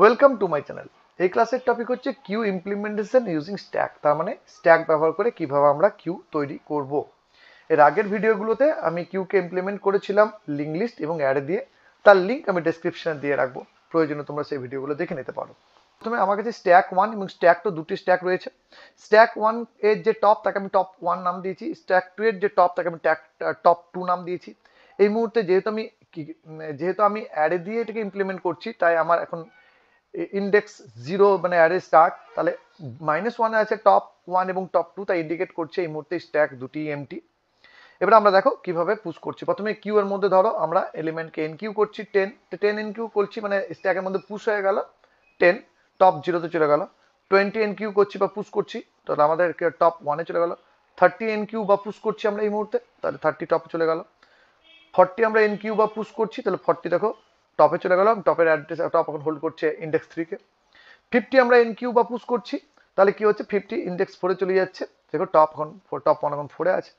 Welcome to my channel. এই ক্লাসের topic হচ্ছে কিউ ইমপ্লিমেন্টেশন ইউজিং স্ট্যাক। তার মানে স্ট্যাক ব্যবহার করে কিভাবে আমরা কিউ তৈরি করব। এর আগের ভিডিওগুলোতে আমি কিউকে ইমপ্লিমেন্ট করেছিলাম লিঙ্ক লিস্ট এবং অ্যারে দিয়ে। তার লিঙ্ক আমি ডেসক্রিপশনে দিয়ে রাখবো, প্রয়োজনে তোমরা সেই ভিডিওগুলো দেখে নিতে পারো। প্রথমে আমার কাছে স্ট্যাক 1 এবং স্ট্যাক 2 দুটি স্ট্যাক রয়েছে। স্ট্যাক 1 এর যে টপ তাকে আমি টপ 1 নাম দিয়েছি, স্ট্যাক 2 এর যে টপ তাকে আমি টপ 2 নাম দিয়েছি। এই মুহূর্তে যেহেতু আমি অ্যারে দিয়ে এটাকে ইমপ্লিমেন্ট করছি, তাই আমার এখন ইন্ডেক্স 0 মানে অ্যারে স্টার্ট, তাহলে -1 আছে টপ 1 এবং টপ 2, তাই ইন্ডিকেট করছে এই মুহূর্তে স্ট্যাক দুটি এমটি। এবার আমরা দেখো কিভাবে পুশ করছি। প্রথমে কিউ এর মধ্যে ধরো আমরা এলিমেন্টকে এন কিউ করছি 10 এন কিউ করছি, মানে স্ট্যাকের মধ্যে পুশ হয়ে গেল 10, টপ 0 তে চলে গেল। 20 এন কিউ করছি বা পুশ করছি, তাহলে আমাদের টপ 1 এ চলে গেল। 30 এন কিউ বা পুশ করছি আমরা এই মুহূর্তে, তাহলে 30 টপে চলে গেল। 40 আমরা এন কিউ বা পুশ করছি, তাহলে 40 দেখো টপে চলে গেল। টপের অ্যাড্রেস টপ এখন হোল্ড করছে ইন্ডেক্স 3 কে। 50 আমরা এন কিউ বা পুশ করছি, তাহলে কি হচ্ছে 50 ইন্ডেক্স 4 এ চলে যাচ্ছে। দেখো টপ 1 এখন 4 এ আছে।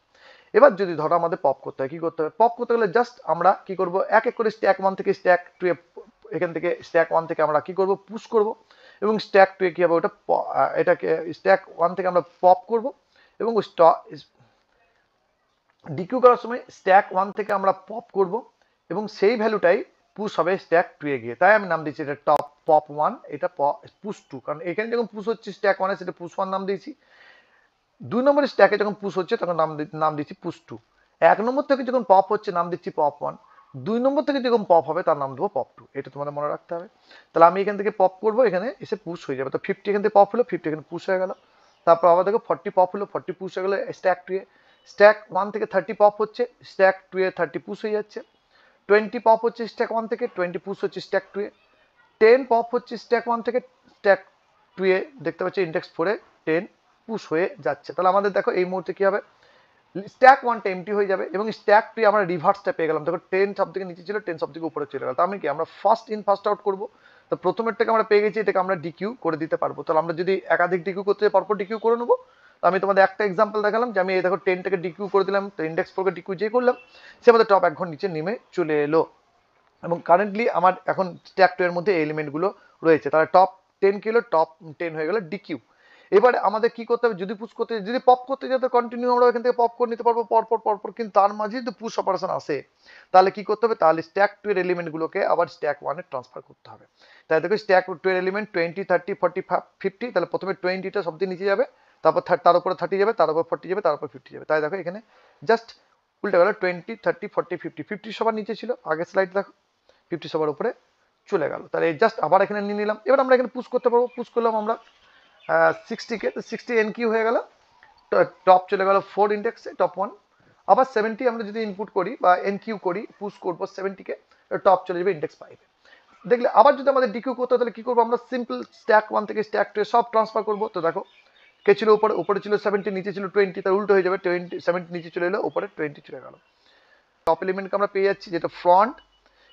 এবার যদি ধরো আমাদের পপ করতে হয়, কি করতে হবে? পপ করতে গেলে জাস্ট আমরা কি করব, এক এক করে স্ট্যাক 1 থেকে স্ট্যাক 2 এ, এখান থেকে স্ট্যাক 1 থেকে আমরা কি করব, পুশ করব, এবং স্ট্যাক 2 এ কি হবে, ওটা এটাকে স্ট্যাক 1 থেকে আমরা পপ করব, এবং ডিকিউ করার সময় স্ট্যাক 1 থেকে আমরা পপ করব, এবং সেই ভ্যালুটাই পুশ হবে স্ট্যাক 2 এ গিয়ে। তাই আমি নাম দিয়েছি এটা টপ পপ 1, এটা পুশ 2, কারণ এখানে যখন পুশ হচ্ছে স্ট্যাক 1 এ, সেটা পুশ 1 নাম দিয়েছি। 2 নম্বরের স্ট্যাকে যখন পুশ হচ্ছে তখন নাম দিচ্ছি পুশ 2। 1 নম্বর থেকে যখন পপ হচ্ছে নাম দিচ্ছি পপ 1। 2 নম্বর থেকে যখন পপ হবে তার নাম দেবো পপ 2। এটা তোমাদের মনে রাখতে হবে। তাহলে আমি এখান থেকে পপ করবো, এখানে এসে পুশ হয়ে যাবে। তো 50 এখান থেকে পপ হলো, 50 এখানে পুশ হয়ে গেল। তারপর আবার দেখো 40 পপ হলো, 40 পুশ হয়ে গেল স্ট্যাক 2 এ। স্ট্যাক 1 থেকে 30 পপ হচ্ছে, স্ট্যাক 2 এ 30 পুশ হয়ে যাচ্ছে। 20 পপ হচ্ছে স্ট্যাক 1 থেকে, 20 পুশ হচ্ছে স্ট্যাক 2 এ। 10 পপ হচ্ছে স্ট্যাক 1 থেকে, স্ট্যাক 2 এ দেখতে পাচ্ছি ইন্ডেক্স 4 এ 10 পুশ হয়ে যাচ্ছে। তাহলে আমাদের দেখো এই মুহূর্তে কি হবে, স্ট্যাক 1টা এমটি হয়ে যাবে, এবং স্ট্যাক 2 আমরা রিভার্সটা পেয়ে গেলাম। দেখো 10 সব থেকে নিচে ছিল, 10 সব থেকে উপরে চলে গেল। তার মানে কি আমরা ফার্স্ট ইন ফার্স্ট আউট করবো। তো প্রথমেরটাকে আমরা পেয়ে গেছি, এটাকে আমরা ডিকিউ করে দিতে পারবো। তাহলে আমরা যদি একাধিক ডিকিউ করতে চাই, পরপর ডিকিউ করে নেবো। তো আমি তোমাদের একটা এক্সাম্পল দেখালাম যে আমি এই দেখো 10 টাকে ডিকিউ করে দিলাম, তো ইন্ডেক্স 4 কে ডিকিউ যে করলাম, সে আমাদের টপ 1 ঘর নিচে নেমে চলে এলো। এবং কারেন্টলি আমার এখন স্ট্যাক 2 এর মধ্যে এলিমেন্টগুলো রয়েছে, তাহলে টপ 10 কিলো টপ 10 হয়ে গেল ডিকিউ। এবারে আমাদের কি করতে হবে, যদি পুশ করতে, যদি পপ করতে যাতে কন্টিনিউ আমরা এখান থেকে পপ করে নিতে পারবো পরপর, কিন্তু তার মাঝে যদি পুশ অপারেশন আসে, তাহলে কি করতে হবে, তাহলে স্ট্যাক 2 এর এলিমেন্টগুলোকে আবার স্ট্যাক 1 এ ট্রান্সফার করতে হবে। তাই দেখো স্ট্যাক 2 এর এলিমেন্ট 20, 30, 40, 50, তাহলে প্রথমে 20টা সব দিয়ে নিচে যাবে, তারপর তার উপরে 30 যাবে, তার উপর 40 যাবে, তার উপর 50 যাবে। তাই দেখো এখানে জাস্ট উল্টে গেল, 20, 30, 40, 50, 50 সবার নিচে ছিল, আগের স্লাইড দেখো 50 সবার উপরে চলে গেল। তাহলে জাস্ট আবার এখানে নিয়ে নিলাম। এবার আমরা এখানে পুশ করতে পারবো, পুশ করলাম আমরা 60 কে, তো 60 এন কিউ হয়ে গেল, টপ চলে গেল 4 ইন্ডেক্সে, টপ 1। আবার 70 আমরা যদি ইনপুট করি বা এন কিউ করি, পুশ করবো 70 কে, টপ চলে যাবে ইন্ডেক্স 5 এ। দেখলে আবার যদি আমাদের ডিকিউ করতে হয়, তাহলে কি করবো, আমরা সিম্পল স্ট্যাক 1 থেকে স্ট্যাক 2 সব ট্রান্সফার করবো। তো দেখো কে ছিল উপরে, উপরে ছিল 70, নিচে ছিল 20, তার উল্টো হয়ে যাবে, 20 70 নিচে চলে এলো, উপরে 20 চলে গেল। টপ এলিমেন্টকে আমরা পেয়ে যাচ্ছি, যেটা ফ্রন্ট,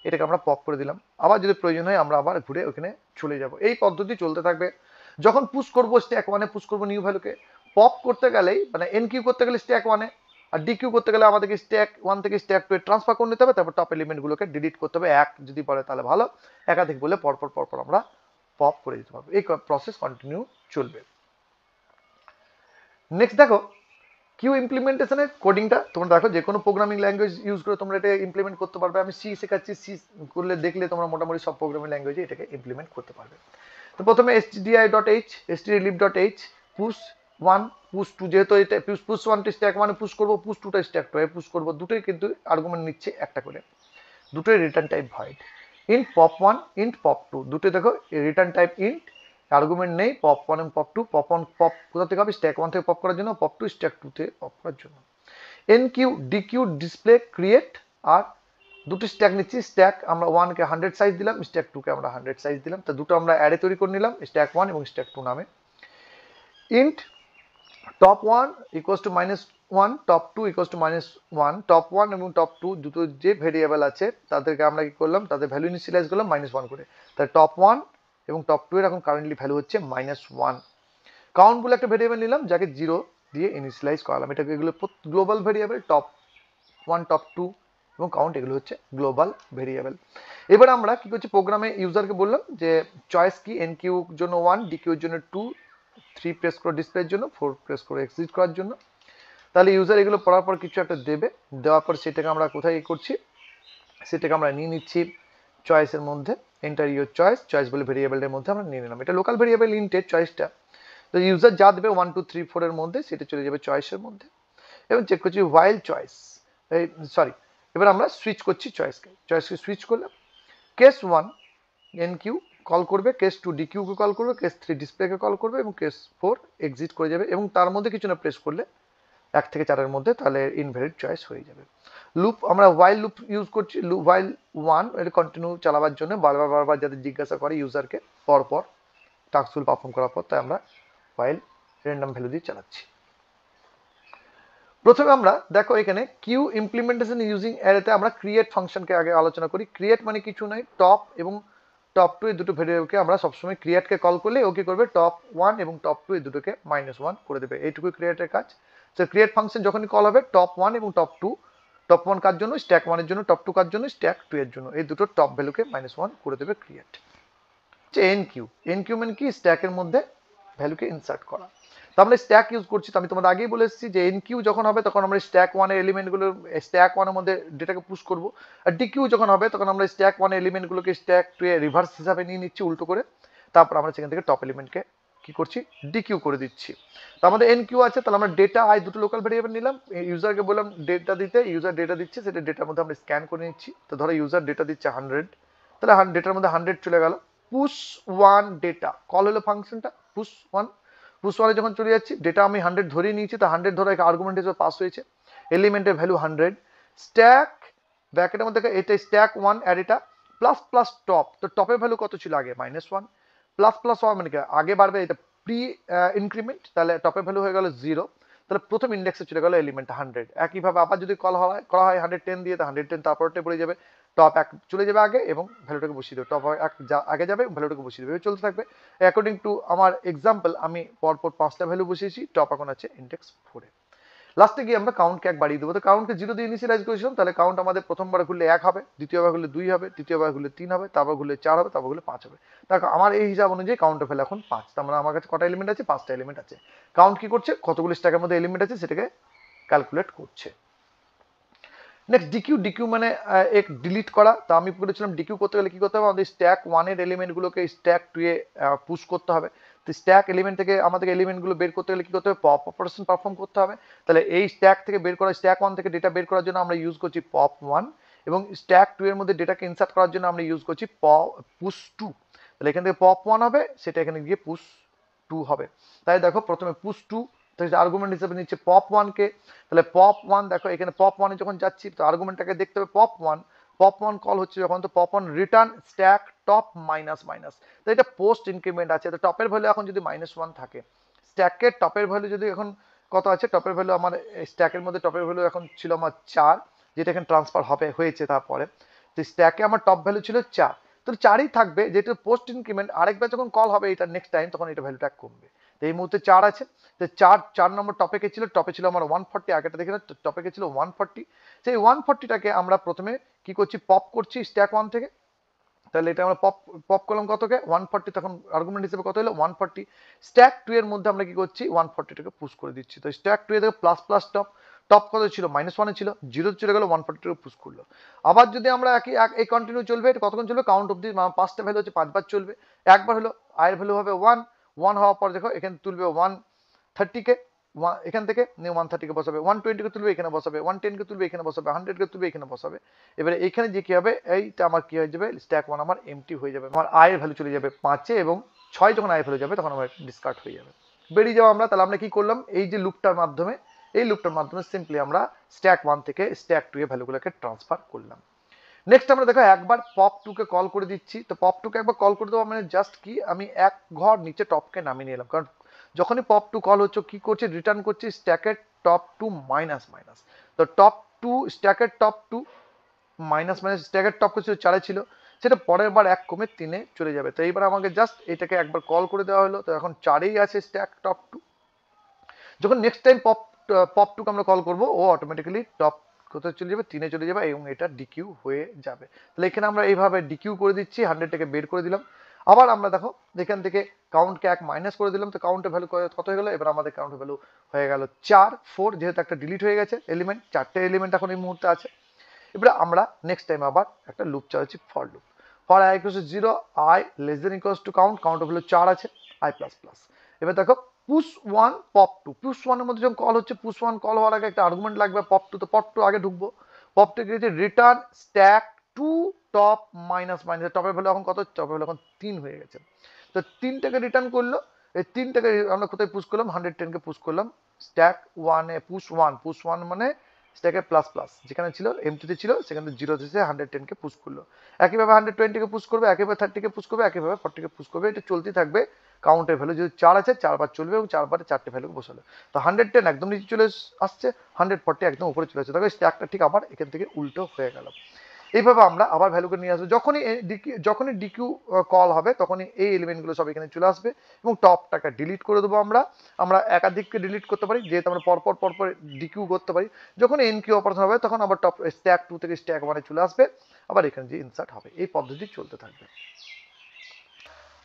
এটাকে আমরা পপ করে দিলাম। আবার যদি প্রয়োজন হয় আমরা আবার ঘুরে ওখানে চলে যাব। এই পদ্ধতি চলতে থাকবে। যখন পুশ করবো স্ট্যাক 1 এ পুশ করবো নিউ ভ্যালুকে, পপ করতে গেলেই মানে এন কিউ করতে গেলে স্ট্যাক 1 এ, আর ডিকিউ করতে গেলে আমাদেরকে স্ট্যাক 1 থেকে স্ট্যাক 2 এ ট্রান্সফার করে নিতে হবে। তারপর টপ এলিমেন্টগুলোকে ডিলিট করতে হবে, এক যদি পড়ে তাহলে ভালো, একাধিক বলে পরপর আমরা পপ করে দিতে পারবো। এই প্রসেস কন্টিনিউ চলবে। নেক্সট দেখো কিউ ইমপ্লিমেন্টেশনের কোডিংটা তোমরা দেখো, যে কোনো প্রোগ্রামিং ল্যাঙ্গুয়েজ ইউজ করে তোমরা এটা ইমপ্লিমেন্ট করতে পারবে। আমি সি শেখাচ্ছি, সি করলে দেখলে তোমরা মোটামুটি সব প্রোগ্রামিং ল্যাঙ্গুয়েজে এটাকে ইমপ্লিমেন্ট করতে পারবে। তো প্রথমে stdi.h, stdlib.h, পুশ 1, পুশ 2, যেহেতু এটা পুশ 1টা স্ট্যাক 1 এ পুশ করবো, পুশ 2টা স্ট্যাক 2 এ পুশ করবো, দুটোই কিন্তু আর্গুমেন্ট নিচ্ছে একটা করে, দুটোই return type void. Int pop 1, int pop 2, দুটোই দেখো রিটার্ন টাইপ ইন্ট, আর্গুমেন্ট নেই। পপ 1 এবং পপ 2, পপ 1 পপ কোথা থেকে হবে, স্ট্যাক 1 থেকে পপ করার জন্য, পপ 2 স্ট্যাক 2 থেকে পপ করার জন্য। এনকিউ, ডিকিউ, ডিসপ্লে, ক্রিয়েট, আর দুটো স্ট্যাক নিচ্ছি। স্ট্যাক আমরা 1 কে 100 সাইজ দিলাম, স্ট্যাক 2 কে আমরা 100 সাইজ দিলাম। তো দুটো আমরা অ্যারে তৈরি করে নিলাম, স্ট্যাক 1 এবং স্ট্যাক 2 নামে। Int top 1 equals to -1, top 2 equals to -1। Top 1 এবং টপ 2 দুটো যে ভেরিয়েবল আছে তাদেরকে আমরা কি করলাম, তাদের ভ্যালু ইনিশিয়ালাইজ করলাম -1 করে। তাহলে টপ 1 এবং টপ 2 এর এখন কারেন্টলি ভ্যালু হচ্ছে -1। কাউন্ট বলে একটা ভেরিয়েবল নিলাম, যাকে 0 দিয়ে ইনিশিয়ালাইজ করালাম। এটাকে এগুলো গ্লোবাল ভেরিয়েবল, টপ 1, টপ 2, এবং কাউন্ট এগুলো হচ্ছে গ্লোবাল ভেরিয়েবল। এবার আমরা কি করছি, প্রোগ্রামে ইউজারকে বললাম যে চয়েস কি এন কিউ জন্য 1, ডি কিউর জন্য 2, 3 প্রেস করো ডিসপ্লের জন্য, 4 প্রেস করো এক্সিট করার জন্য। তাহলে ইউজার এগুলো পড়ার পর কিছু একটা দেবে, দেওয়ার পর সেটাকে আমরা কোথায় করছি, সেটাকে আমরা নিয়ে নিচ্ছি চয়েসের মধ্যে, এন্টার ইউর চয়েস, চয়েস বলে ভেরিয়েবলের মধ্যে আমরা নিয়ে নিলাম। এটা লোকাল ভেরিয়েবল ইন্টের চয়েসটা, তো ইউজার যা দেবে 1 2 3 4 এর মধ্যে সেটা চলে যাবে চয়েসের মধ্যে। এবং চেক করছি ওয়াইল চয়েস, এই সরি, এবার আমরা সুইচ করছি চয়েসকে সুইচ করলাম। কেস 1 এন কিউ কল করবে, কেস 2 ডি কিউকে কল করবে, কেস 3 ডিসপ্লেকে কল করবে এবং কেস 4 এক্সিট করে যাবে। এবং তার মধ্যে কিছু না প্রেস করলে 1 থেকে 4 এর মধ্যে, তাহলে ইনভ্যালিড চয়েস হয়ে যাবে। লুপ আমরা ওয়াইল লুপ ইউজ করছি, ওয়াইল 1 এটা কন্টিনিউ চালাবার জন্য, বারবার যাতে জিজ্ঞাসা করে ইউজারকে পরপর টাস্কগুলো পারফর্ম করার পর, তাই আমরা ওয়াইল র্যান্ডম ভ্যালু দিয়ে চালাচ্ছি। প্রথমে আমরা দেখো এখানে কিউ ইমপ্লিমেন্টেশন ইউজিং অ্যারেতে আমরা ক্রিয়েট ফাংশনকে আগে আলোচনা করি। ক্রিয়েট মানে কিছু নয়, টপ এবং টপ 2 এই দুটো ভেরিয়েবলকে আমরা সবসময় ক্রিয়েটকে কল করলে ও কি করবে, টপ 1 এবং টপ 2 এই দুটোকে -1 করে দেবে, এইটুকু ক্রিয়েটের কাজ। তো ক্রিয়েট ফাংশন যখনই কল হবে টপ 1 এবং টপ 2, টপ 1 কার জন্য, স্ট্যাক 1 এর জন্য, টপ 2 কার জন্য, স্ট্যাক 2 এর জন্য, এই দুটো টপ ভ্যালুকে -1 করে দেবে ক্রিয়েট। এন কিউ মানে কি, স্ট্যাকের মধ্যে ভ্যালুকে ইনসার্ট করা। তো আমরা স্ট্যাক ইউজ করছি, তো আমি তোমাদের আগেই বলে এসেছি যে এন কিউ যখন হবে তখন আমরা স্ট্যাক 1 এর এলিমেন্টগুলো স্ট্যাক 1 এর মধ্যে ডেটাকে পুশ করব, আর ডি কিউ যখন হবে তখন আমরা স্ট্যাক 1 এর এলিমেন্টগুলোকে স্ট্যাক 2 এর রিভার্স হিসাবে নিয়ে নিচ্ছি, উল্টো করে। তারপর আমরা সেখান থেকে টপ এলিমেন্টকে কি করছি, ডি কিউ করে দিচ্ছি। তো আমাদের এন কিউ আছে, তাহলে আমরা ডেটা আই দুটো লোকাল ভেরিয়েবল নিলাম, ইউজারকে বললাম ডেটা দিতে, ইউজার ডেটা দিচ্ছে, সেটা ডেটার মধ্যে আমরা স্ক্যান করে নিচ্ছি। তো ধরো ইউজার ডেটা দিচ্ছে 100, তাহলে ডেটার মধ্যে 100 চলে গেল। পুশ 1 ডেটা কল হলো ফাংশনটা পুশ 1, পুশ 1 যখন চলে যাচ্ছি, ডেটা আমি 100 ধরে নিয়েছি, তো 100 ধরে আর্গুমেন্ট হিসেবে পাস হয়েছে, এলিমেন্টের ভ্যালু 100, স্ট্যাক ব্র্যাকেটের মধ্যে এটা স্ট্যাক 1 অ্যাড এটা প্লাস প্লাস টপ, তো টপের ভ্যালু কত ছিল আগে, -1, প্লাস প্লাস 1 মানে কি আগে বাড়বে, এটা প্রি ইনক্রিমেন্ট, তাহলে টপের ভ্যালু হয়ে গেল 0, তাহলে প্রথম ইন্ডেক্সে চলে গেল এলিমেন্ট 100। একইভাবে আবার যদি কল করা হয় 110 দিয়ে, তো 110 তারপরটা পড়ে যাবে, টপ 1 চলে যাবে আগে এবং ভ্যালুটাকে বসিয়ে দেবে, টপ 1 আগে যাবে এবং ভ্যালুটাকে বসিয়ে দেবে, চলতে থাকবে অ্যাকর্ডিং টু আমার এক্সাম্পল। আমি পরপর 5টা ভ্যালু বসিয়েছি, টপ এখন আছে ইন্ডেক্স 4 এ। লাস্টে গিয়ে আমরা কাউন্টকে 1 বাড়িয়ে দেবো, তো কাউন্টকে 0 দিয়ে ইনিশিয়ালাইজ করেছিলাম, তাহলে কাউন্ট আমাদের প্রথমবার ঘুরলে 1 হবে, দ্বিতীয়বার ঘুরলে 2 হবে, তৃতীয়বার ঘুরলে 3 হবে, তারপর ঘুরলে 4 হবে, তারপর ঘুরলে 5 হবে। দেখো আমার এই হিসাব অনুযায়ী কাউন্টের ভ্যালু এখন 5, তার মানে আমার কাছে কটা এলিমেন্ট আছে, 5টা এলিমেন্ট আছে। কাউন্ট কি করছে, কতগুলো স্ট্যাকের মধ্যে এলিমেন্ট আছে সেটাকে ক্যালকুলেট করছে। নেক্সট ডিকিউ মানে এক ডিলিট করা। তো আমি বলেছিলাম ডিকিউ করতে গেলে কি করতে হবে, আমাদের স্ট্যাক 1 এর এলিমেন্টগুলোকে স্ট্যাক 2 এ পুশ করতে হবে। তো স্ট্যাক এলিমেন্ট থেকে আমাদের এলিমেন্টগুলো বের করতে গেলে কি করতে হবে, পপ অপারেশন পারফর্ম করতে হবে। তাহলে এই স্ট্যাক থেকে বের করা, স্ট্যাক 1 থেকে ডেটা বের করার জন্য আমরা ইউজ করছি পপ 1, এবং স্ট্যাক 2 এর মধ্যে ডেটাকে ইনসার্ট করার জন্য আমরা ইউজ করছি পুশ 2। তাহলে এখান থেকে পপ 1 হবে, সেটা এখানে গিয়ে পুশ 2 হবে। তাই দেখো প্রথমে পুশ 2 আর্গুমেন্ট হিসেবে নিচ্ছে পপ 1 কে, তাহলে পপ 1 দেখো এখানে পপ 1 এ যখন যাচ্ছি, তো আর্গুমেন্টটাকে দেখতে হবে পপ 1 কল হচ্ছে যখন, তো pop 1 return stack top minus minus. তো এটা পোস্ট ইনক্রিমেন্ট আছে, তো টপের ভ্যালু এখন যদি -1 থাকে, স্ট্যাকের টপের ভ্যালু যদি এখন কত আছে, টপের ভ্যালু আমার স্ট্যাকের মধ্যে টপের ভ্যালু এখন ছিল আমার 4, যেটা এখানে ট্রান্সফার হয়েছে তারপরে। তো স্ট্যাকে আমার টপ ভ্যালু ছিল 4, তো 4ই থাকবে, যেহেতু পোস্ট ইনক্রিমেন্ট, আরেকবার যখন কল হবে এটা নেক্সট টাইম, তখন এটা ভ্যালুটা কমবে। তো এই মুহূর্তে 4 আছে, তো 4 নম্বর টপে কে ছিল, টপে ছিল আমার 140, আগেটা দেখে না, টপে কে ছিল 140। সেই 140টাকে আমরা প্রথমে কি করছি, পপ করছি স্ট্যাক 1 থেকে। তাহলে এটা আমরা পপ করলাম কতকে, 140, তখন আর্গুমেন্ট হিসেবে কত হলো 140। স্ট্যাক 2 এর মধ্যে আমরা কি করছি, 140টাকে পুশ করে দিচ্ছি। তো স্ট্যাক 2 এর থেকে প্লাস প্লাস টপ কত ছিল, -1 এ ছিল, 0 চলে গেল, 140টাকে পুশ করলো। আবার যদি আমরা এই কন্টিনিউ চলবে, এটা কতক্ষণ চলবে, কাউন্ট অবধি 5টা ভ্যালু হচ্ছে 5 বার চলবে। একবার হলো আয়ের ভ্যালু হবে 1 হওয়ার পর দেখো এখানে তুলবে 130 কে, এখান থেকে 130 কে বসাবে, 120 কে তুলবে এখানে বসাবে, 110 কে তুলবে এখানে বসাবে, 100 কে তুলবে এখানে বসাবে। এবারে এখানে যে কি হবে, এইটা আমার কি হয়ে যাবে, স্ট্যাক 1 আমার এমটি হয়ে যাবে, আমার আয়ের ভ্যালু চলে যাবে 5 এ, এবং 6 যখন আয়ের ভ্যালু যাবে তখন আমার ডিসকার্ড হয়ে যাবে, বেরিয়ে যাবো আমরা। তাহলে আমরা কি করলাম, এই যে লুপটার মাধ্যমে, এই লুপটার মাধ্যমে সিম্পলি আমরা স্ট্যাক 1 থেকে স্ট্যাক 2 এ ভ্যালুগুলোকে ট্রান্সফার করলাম। নেক্সট আমরা দেখো একবার পপ 2 কে কল করে দিচ্ছি। তো পপ 2 কে একবার কল করে দেবো মানে জাস্ট কি, আমি এক ঘর নিচে টপকে নামিয়ে নিলাম, কারণ যখনই পপ 2 কল হচ্ছে কি করছে, রিটার্ন করছে স্ট্যাকের টপ 2 মাইনাস মাইনাস। তো টপ 2 স্ট্যাকের টপ 2 মাইনাস মাইনাস, স্ট্যাকের টপ ছিল 4 ছিল, সেটা পরের বার 1 কমে 3 এ চলে যাবে। তো এইবার আমাকে জাস্ট এটাকে একবার কল করে দেওয়া হলো, তো এখন 4এই আছে স্ট্যাক টপ 2। যখন নেক্সট টাইম পপ 2 কে আমরা কল করবো, ও অটোমেটিক্যালি টপ কোথায় চলে যাবে 3 চলে যাবে এবং এটা ডিকিউ হয়ে যাবে। তাহলে এখানে আমরা এইভাবে ডিকিউ করে দিচ্ছি, 100 টাকে বের করে দিলাম। আবার আমরা দেখো এখান থেকে কাউন্টকে 1 মাইনাস করে দিলাম, তো কাউন্টের ভ্যালু কত হয়ে গেল, এবার আমাদের কাউন্টের ভ্যালু হয়ে গেল 4 4, যেহেতু একটা ডিলিট হয়ে গেছে এলিমেন্ট, 4টে এলিমেন্ট এখন এই মুহূর্তে আছে। এবার আমরা নেক্সট টাইম আবার একটা লুপ চালাচ্ছি, for loop. For i equals to 0, i less than equals to count, count হলো 4 আছে, i প্লাস প্লাস। এবার দেখো পুশ 1 পপ 2, পুশ 1 এর মধ্যে যখন কল হচ্ছে, পুশ 1 কল হওয়ার আগে একটা আর্গুমেন্ট লাগবে পপ 2, তো পপ 2 আগে ঢুকবো। পপ 2 কি হচ্ছে, return stack to top minus minus, টপের ভ্যালু এখন কত, টপের ভ্যালু এখন 3 হয়ে গেছে, তো 3টাকে রিটার্ন করলো। এই 3টাকে আমরা কোথায় পুশ করলাম, 110 কে পুশ করলাম স্ট্যাক 1 এ, পুশ 1 মানে স্ট্যাকে প্লাস প্লাস, যেখানে ছিল এমটিতে ছিল সেখানে 0 থেকে 110 কে পুশ করলো। একইভাবে 120 কে পুশ করবে, একইভাবে 30 কে পুশ করবে, একইভাবে 40 কে পুশ করবে, এটা চলতেই থাকবে। কাউন্টের ভ্যালু যদি 4 আছে 4 বার চলবে এবং 4 বারে 4টে ভ্যালু বসালো, তো 110 একদম নিচে চলে আসছে, 140 একদম উপরে চলে আসছে। দেখো স্ট্যাকটা ঠিক আবার এখান থেকে উল্টো হয়ে গেল। এইভাবে আমরা আবার ভ্যালুকে নিয়ে আসবো, যখনই ডিকিউ কল হবে তখনই এই এলিমেন্টগুলো সব এখানে চলে আসবে এবং টপটাকে ডিলিট করে দেবো। আমরা একাধিককে ডিলিট করতে পারি, যেহেতু আমরা পরপর ডিকিউ করতে পারি। যখন এনকিউ অপারেশন হবে তখন আবার টপ স্ট্যাক 2 থেকে স্ট্যাক 1 চলে আসবে, আবার এখানে যে ইনসার্ট হবে, এই পদ্ধতি চলতে থাকবে।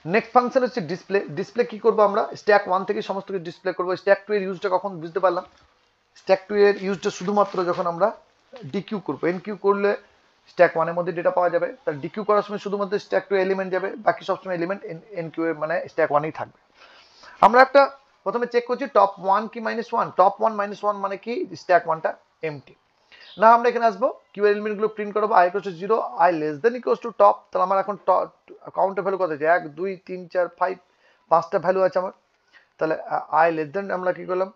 নেক্সট ফাংশন হচ্ছে ডিসপ্লে। ডিসপ্লে কি করবো, আমরা স্ট্যাক 1 থেকে সমস্ত কিছু ডিসপ্লে করবো। স্ট্যাক 2 এর ইউজটা কখন বুঝতে পারলাম, স্ট্যাক 2 এর ইউজটা শুধুমাত্র যখন আমরা ডিকিউ করবো। এনকিউ করলে স্ট্যাক 1 এর মধ্যে ডেটা পাওয়া যাবে, তার ডিকিউ করার সময় শুধুমাত্র স্ট্যাক 2 এলিমেন্ট যাবে, বাকি সবসময় এলিমেন্ট এনকিউ এর মানে স্ট্যাক 1 থাকবে। আমরা একটা প্রথমে চেক করছি টপ 1 কি -1, টপ 1 -1 মানে কি, স্ট্যাক 1টা এমটি না। আমরা এখানে আসবো, কিউ এলিমেন্ট গুলো প্রিন্ট করবো, i equals to 0, i less than equals to top, তাহলে আমার এখন কাউন্টের ভ্যালু কত আছে, 1 2 3 4 5, 5টা ভ্যালু আছে আমার। তাহলে i less than আমরা কি করলাম,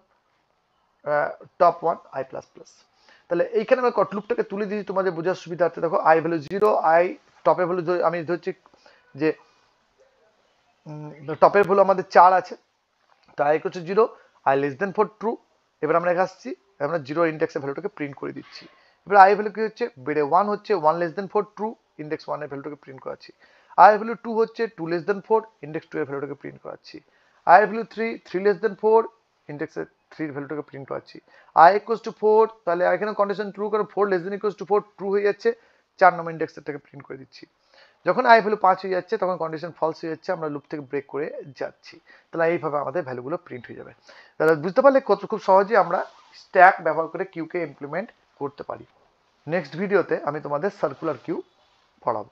টপ 1 i প্লাস প্লাস। তাহলে এইখানে আমরা লুপটাকে তুলে দিয়েছি তোমাদের বোঝার সুবিধার্থে। দেখো i ভ্যালু 0, i টপের ভ্যালু আমি ধরছি যে টপের ভ্যালু আমাদের 4 আছে, তো i equals to 0, i less than 4 true. এবার আমরা এখানে আসছি, আমরা 0 ইন্ডেক্সের ভ্যালুটাকে প্রিন্ট করে দিচ্ছি। এবার i ভ্যালু কি হচ্ছে, বেড়ে 1 হচ্ছে, 1 less than 4 ট্রু, ইন্ডেক্স 1 এর ভ্যালুটাকে প্রিন্ট করাচ্ছি। i ভ্যালু 2 হচ্ছে, 2 less than 4, ইন্ডেক্স 2 এর ভ্যালুটাকে প্রিন্ট করাচ্ছি। i ভ্যালু 3, 3 less than 4, ইন্ডেক্সের 3 এর ভ্যালুটাকে প্রিন্ট করাচ্ছি। i equals to 4, তাহলে এখানে কন্ডিশন ট্রু করে 4 less than equals to 4 true হয়ে যাচ্ছে, 4 নম্বর ইন্ডেক্সেরটাকে প্রিন্ট করে দিচ্ছি। যখন i ভ্যালু 5 হয়ে যাচ্ছে তখন কন্ডিশন ফলস হয়ে যাচ্ছে, আমরা লুপ থেকে ব্রেক করে যাচ্ছি। তাহলে এইভাবে আমাদের ভ্যালুগুলো প্রিন্ট হয়ে যাবে। তাহলে বুঝতে পারলে খুব সহজে আমরা স্ট্যাক ব্যবহার করে কিউকে ইমপ্লিমেন্ট করতে পারি। নেক্সট ভিডিওতে আমি তোমাদের সার্কুলার কিউ পড়াবো।